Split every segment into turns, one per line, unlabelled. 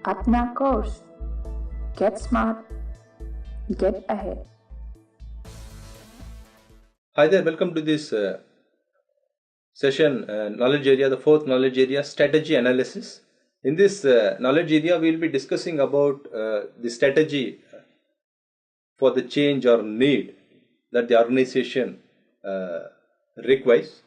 Apna Course. Get smart, get ahead.
Hi there, welcome to this session, knowledge area, the fourth knowledge area, strategy analysis. In this knowledge area, we will be discussing about the strategy for the change or need that the organization requires.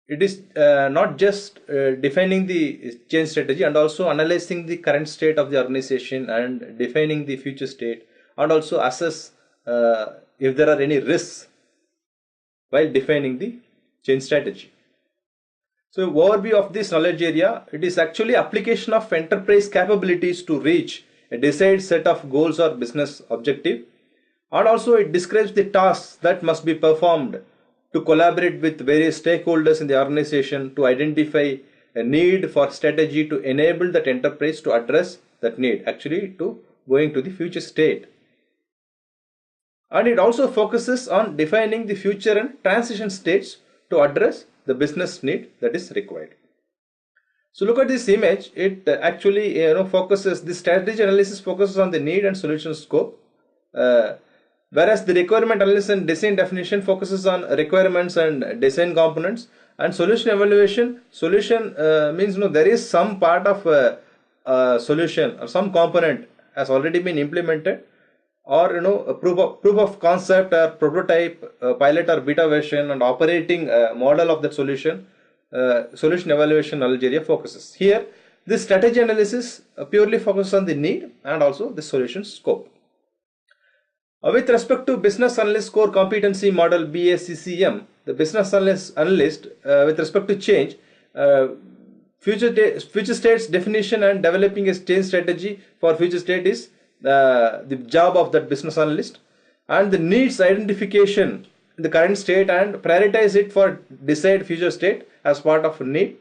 It is not just defining the change strategy and also analyzing the current state of the organization and defining the future state, and also assess if there are any risks while defining the change strategy. So, overview of this knowledge area, it is actually application of enterprise capabilities to reach a desired set of goals or business objective, and also it describes the tasks that must be performed to collaborate with various stakeholders in the organization to identify a need for strategy to enable that enterprise to address that need, actually to going to the future state. And it also focuses on defining the future and transition states to address the business need that is required. So look at this image. It actually focuses, the strategy analysis focuses on the need and solution scope, whereas the requirement analysis and design definition focuses on requirements and design components. And solution evaluation, means there is some part of a solution or some component has already been implemented, or a proof of concept or prototype, pilot or beta version and operating model of that solution. Solution evaluation knowledge area focuses. Here this strategy analysis purely focuses on the need and also the solution scope. With respect to business analyst core competency model BACCM, the business analyst with respect to change, future states definition and developing a change strategy for future state is the job of that business analyst, and the needs identification in the current state and prioritize it for desired future state as part of need,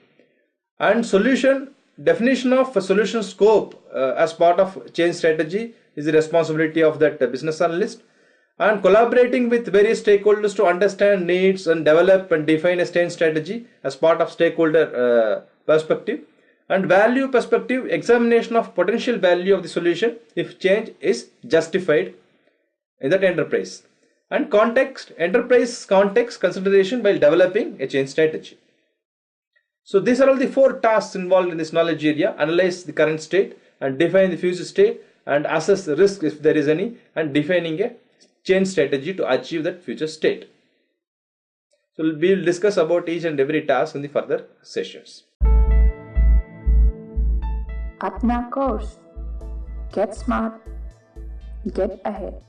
and solution definition of a solution scope as part of change strategy is the responsibility of that business analyst, and collaborating with various stakeholders to understand needs and develop and define a change strategy as part of stakeholder perspective, and value perspective, examination of potential value of the solution if change is justified in that enterprise, and enterprise context consideration while developing a change strategy. So these are all the four tasks involved in this knowledge area: analyze the current state and define the future state, and assess the risk if there is any, and defining a change strategy to achieve that future state. So we will discuss about each and every task in the further sessions.
Apna Course. Get smart, get ahead.